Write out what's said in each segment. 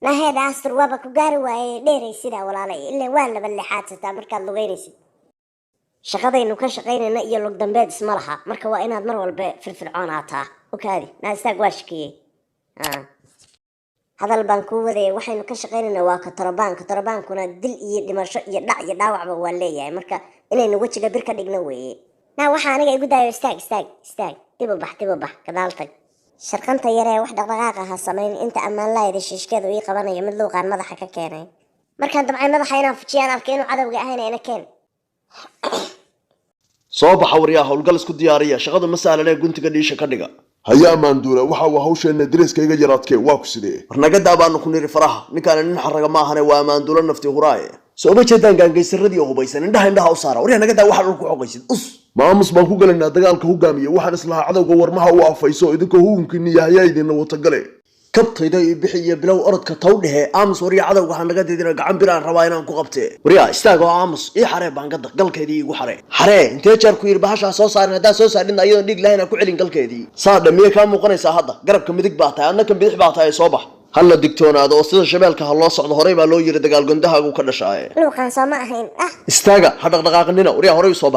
ما هذا عصر وابك وقاروا ديري سيدا ولا علي إلا ولا باللحات تامرك اللغيرسي شقدين وكان شقين نقي لو دنباد اسم لها marka waa inaad mar walba firfircoonaataa okaadi naastaag waa shaqiyay hadal baan ku waday waxaynu ka shaqeynaa waa ka tarabankuna dil iyo dhimasho iyo dhac iyo dhaawacba waa leeyahay marka inaynu wajiga bir ka dhigno weeye waxa aniga igu daayo istaag dib u bax kadaal tag sharqanta yaree wax dhaqdhaqaaq ah sameyn inta amaan laayda shishkeedu ii qabanayo mid luuqan madaxa ka keenay markaan dabcay madaxa inaan fujiyaan arkay inuu cadawga ahayna ina keen صباح وريا هولقل اسكو دياريا شقد مساله له غنتيga dhiisha ka dhiga haya maanduula waxa uu hawsheena diriskayga yaraadkay waa ku sidee warnaga daabaan ku niri faraha ninkaan nin xaraga ma ahane waa maanduula nafti huraaye soo ma jeedaan gaangaysaradii ugu baysan indhaha u saara wariya naga daa waxa uu ku xoqaysid maamus baan ku galanaa dagaalka hogaamiye waxaan islaha cadawga warmaha uu afayso idinka huunkiina yahay idin wata gale kabtayda iyo bixiye bilow orodka tawdhehe aamus wariya cadawga waxaan naga diidina gacan biraan rabaa inaan ku qabtee wariya istaago aamus ii xaree baangada galkeedii igu xaree intee jeer ku yiri bahasha soo saarin hadaa soo saarin ayadoo dhig lahayn ku celin galkeedii saada miye ka muuqanaysa hadda garabka midig baa tahay annaka bidix baa tahay soo bax hal digtoonaado oo sida shabeelka ha loo socdo horey baa loo yiri dagaal gondahaagu ka dhashay luuqan soo ma ahayn istaaga ha dhaqdhaqaaqnina wariya horey soo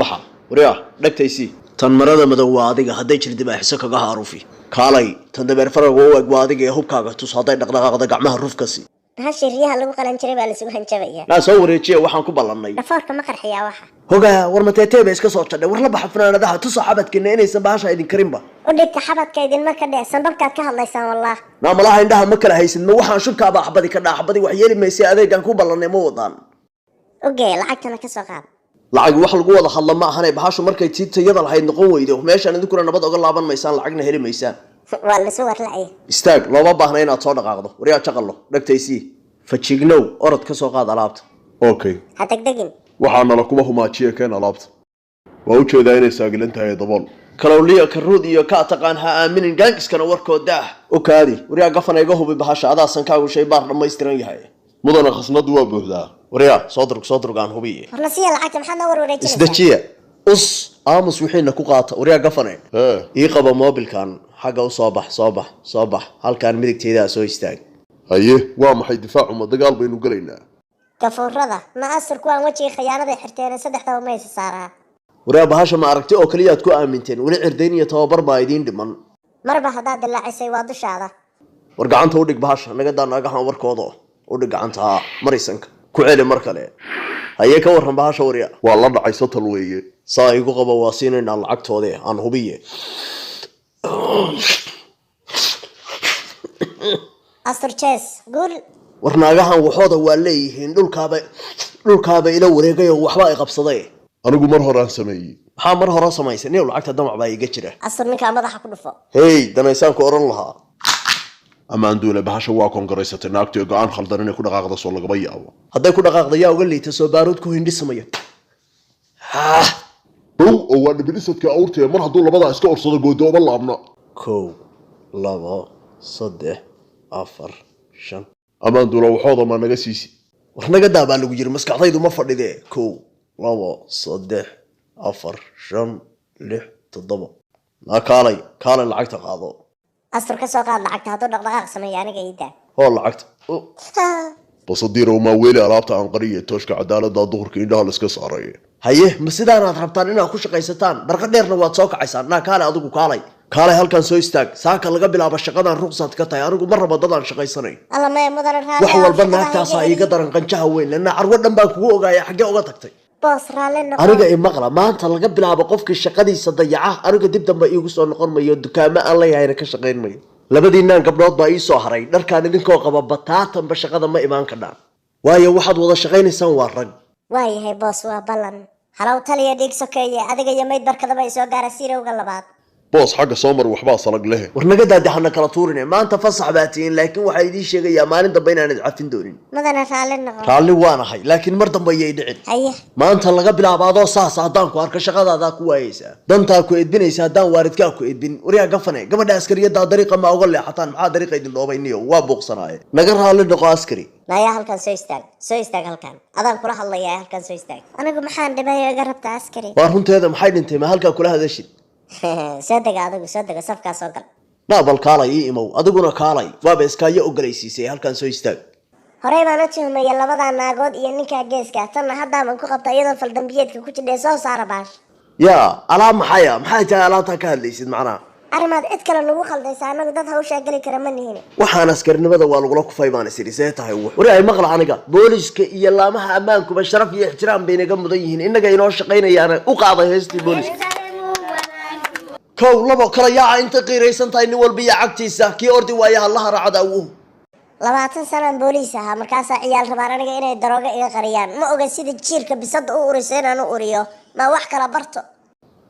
baxa wariya dhagtaysi tan marada madow waa adiga haday jirdi baa xiso kaga haarufi kaalay tan dabeer farago oo waa adiga ee hubkaaga tus haday dhaqdhaqaaqda gacmaha rufkasi bahasha riyaha lagu qalan jiray baa la sugu hanjabaya la soo wareejiye waxaan ku ballanay dhafoorka ma qarxiyaa waxa hoga war mateetee iska soo jadhay war la bax fanaanadaha tus xabadkeena inaysan bahasha idin karinba oo dhigta xabadka idin marka dheesan babkaad ka hadlaysaan wallah malaha indhaha ma kala haysid ma waxaan shubkaaba xabadi ka dhaxbadi wax yeeli meesay adeegan ku ballanay ma wadaan oge lacagtana ka soo qaad lacag wax lagu wada hadla ma ahanay bahashu markay tiitayada lahayd noqon weydo meeshan idinkuna nabad uga laaban maysaan lacagna heli maysaan waa la soo warlay istaag looba baahna inaad soo dhaqaaqdo wariya jaqallo dhagtaysi fajignow orod ka soo qaad alaabta okay ha tagdagin waxaana la kuma humaajiye keen alaabta waa u jeedaa inay saagilan tahay dabool kalowliya karuud iyo ka taqaan ha aaminin gaangiskana warkooda okaadi wariya gafanayga hubi bahasha adaasan kaagu shay baar dhammaystiran yahay mudana khasnadu waa buuxdaa wariya soo durgaan hubiye warna siya lacagta maxaad noo warwareejinaysaa isdajiya aamus wixiina ku qaata wariya gafanay ii qaba moobilkan xagga u soo bax halkaan midigteeda soo istaag haye waa maxay difaacu ma dagaal baynu galaynaa kafuurada ma asirku aan wajiga khiyaanada xirteen saddexda ma is saaraa wariya bahasha ma aragti oo kaliya aad ku aaminteen wali cirdayn iyo tababar baa idin dhiman marba hadaa dilaacisay waa dushaada war gacanta u dhig bahasha naga daanagahan warkooda u dhig gacanta marisanka ku celi mar kale haye ka waran bahasha wariya waa la dhacay satal weeye saa igu qaba waa siinayna lacagtoode aan hubiye astur jees guul warnaagahan waxooda waa leeyihiin dhulkaaba ila wareegayo waxba ay qabsaday anigu mar hore aan sameeyay maxaa mar hore samaysay nin lacagta damac baa iga jira astur ninka madaxa ku dhufo hey danaysaan ku oran lahaa amaan duule bahasha waa koongareysatay naagtiyo go'aan khaldan inay ku dhaqaaqda soo lagaba yaabo hadday ku dhaqaaqda yaa uga liita soo baaruud ku hindhisamaya oo waa dhibilisadka awrtee mar hadduu labadaa iska orsado goodooba laabna 1 2 3 4 5 amaan duule waxooda ma naga siisi war naga daabaa lagu yiri maskaxdaydu ma fadhidee 1 2 3 4 5 6 7 ma kaalay lacagta qaado astur ka soo qaad lacagta hadduu dhaqdhaqaaq sameeyo aniga ii daa hoo lacagta basadiiro ma weeli alaabta aan qariye tooshka cadaaladda duhurka indhaha la iska saaray haye ma sidaanaad rabtaan inaad ku shaqaysataan barqa dheerna waad soo kacaysaan kaale adigu kaalay halkan soo istaag saaka laga bilaabo shaqadan ruqsad ka tahay anigu mar raba dadaan shaqaysanay alla ma mudana raali wax walba naagtaas ay iga daran qanjaha weyn lana carwo dhan baa kugu ogaaya xagee uga tagtay boos raali noqon aniga maqla maanta laga bilaabo qofkii shaqadiisa dayaca aniga dib dambe iigu soo noqon mayo dukaamo aan leeyahay ka shaqayn mayo labadiinaan gabdhood baa ii soo haray dharkaan idinkoo qaba bataatanba shaqada ma imaan kadhaan waayo waxaad wada shaqaynaysaan waa rag waayahay boos waa ballan halow taliya dhiig sokeeye adiga iyo mayd barkadaba ay soo gaara siirowga labaad boos xagga soo mar waxbaa salag leh war naga daadahana kala tuurine maanta fasax baa tihiin laakiin waxaa idiin sheegayaa maalin dambe inaan cafin doonin mudana raali noqon raalli waanahay laakiin mar dambe ayay dhicin haye maanta laga bilaabo adoo saas haddaan ku arko shaqadaada ku waayeysaa dantaa ku edbinaysa haddaan waaridkaa ku edbin wariyaa gafane gabadha askariyada dariiqa ma uga leexataan maxaa dariiqa idin dhoobayniyo waa buuqsanaaye naga raalli noqo askari naya halkan soo istaag halkan adaan kula hadlayaa halkan soo istaag anigu maxaan dhibayo iga rabtaa askari waa runteeda maxay dhintay ma halkaa kula hadashid soo dega adigu safkaa soo gal naabal kaalay ii imow adiguna kaalay waaba iskaayo ogolaysiisay halkan soo istaag horey baan u tuhmaya labadaa naagood iyo ninkaa geeska tanna haddaaban ku qabta iyadoo faldambiyeedka ku jidhee soo saara baash yaa alaab maxaya maxay tahay alaabtaa ka hadlaysid macnaha arrimaad cid kale nagu khaldaysa annagu dad hawshaa geli kara ma nihin waxaan askarnimada waa lagula kufay baan isiri see tahay wari ay maqla aniga booliska iyo laamaha ammaankuba sharaf iyo ixtiraam bay naga mudan yihiin innaga inoo shaqaynayaana u qaaday heestii booliska kow labo kala yaaca inta qiiraysan tahay nin walba iyo cagtiisa kii ordi waaya hallaha raacada awuhu 20 sanaan booliis ahaa markaasaa ciyaal rabaan aniga inay darooga iga qariyaan ma oga sida jiirka bisada u urisa inaan u uriyo ma wax kala barto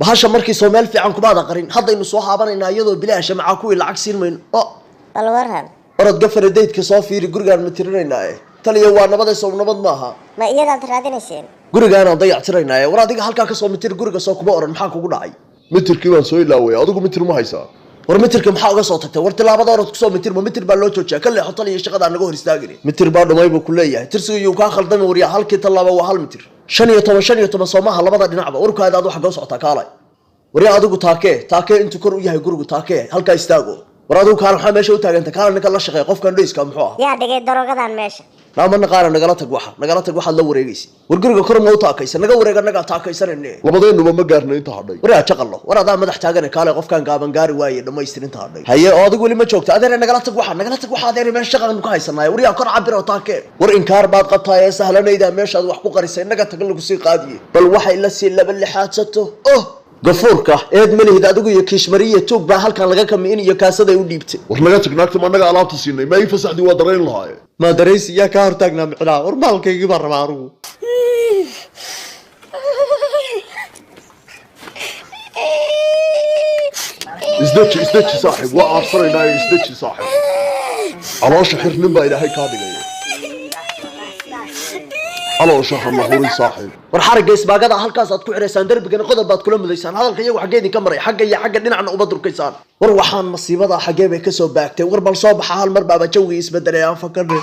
bahasha markii soo meel fiican kumaada qarin haddaynu soo haabanaynaa iyadoo bilaasha macaa kuwii lacag siin mayno bal waran orod gafara daydka soo fiiri gurigaan ma tirinaynaa taliya waa nabadayso nabad maaha ma iyadaad raadinayseen gurigaanaan dayactiraynaa war adiga halkaa kasoo mitir guriga soo kuma oran maxaa kugu dhacay mitirkii baan soo ilaaway adigu mitir ma haysaa war mitirka maxaa uga soo tagtay war tilaabada orod kusoo mitir ma mitir baa loo joojiya ka leexo taliya shaqada naga hor istaagin mitir baa dhumay buu ku leeyahay tirsiga iyuu kaa khaldamay warya halkii tallaaba waa 1 mitir 15 soomaha labada dhinacba warkaada aad waxa ka socotaa kaalay warya adigu taakee intuu kor u yahay gurigu taakee halkaa istaago war adigu kaan maxaa meesha u taaganta kaala ninka la shaqeeya qofkan dhayska muxuu ah yaa dhigay daroogadan meesha naama qaara nagala tag waxaad la wareegaysa war guriga kor ma u taakaysa naga wareega naga taakaysanayne labadeenuba ma gaarna inta hadhay waraa jaqallo war adaa madax taagane kaale qofkan gaaban gaari waaye dhammaystir inta hadhay haye oo adigu weli ma joogta adeer nagala tag waxa adeer meesha shaqan ka haysanaayo waryaa kor cabir oo taakee war inkaar baad qabtaa ee sahlanayda meeshaad wax ku qarisay naga tag lagu sii qaadiye bal waxay la sii laba lixaadsato gafuurka eed malihid adigu iyo kiishmariya tuug baa halkan laga kamiin iyo kaasaday u dhiibtay war naga tagnaagta ma naga alaabta siinay ma ii fasaxdii waa dareen lahaay ma dareysi yaa ka hortaagnaa micnaa war maalkaygii baan rabaa anugu isdeji saaxiib waa aarsanaynaa isdeji saaxiib caloosha xir nin baa ilaahay kaa dhigay caloosha hama hurin saaxiib war xarigga isbaagada halkaas aad ku xiraysaan darbigana qodob baad kula mudaysaan hadalka iyagu xaggee idinka maray xagga iyo xagga dhinacna uma durkaysaan war waxaan masiibada xaggee bay kasoo baagtay war bal soo baxa hal mar baaba jawgii isbedelay aan fakarne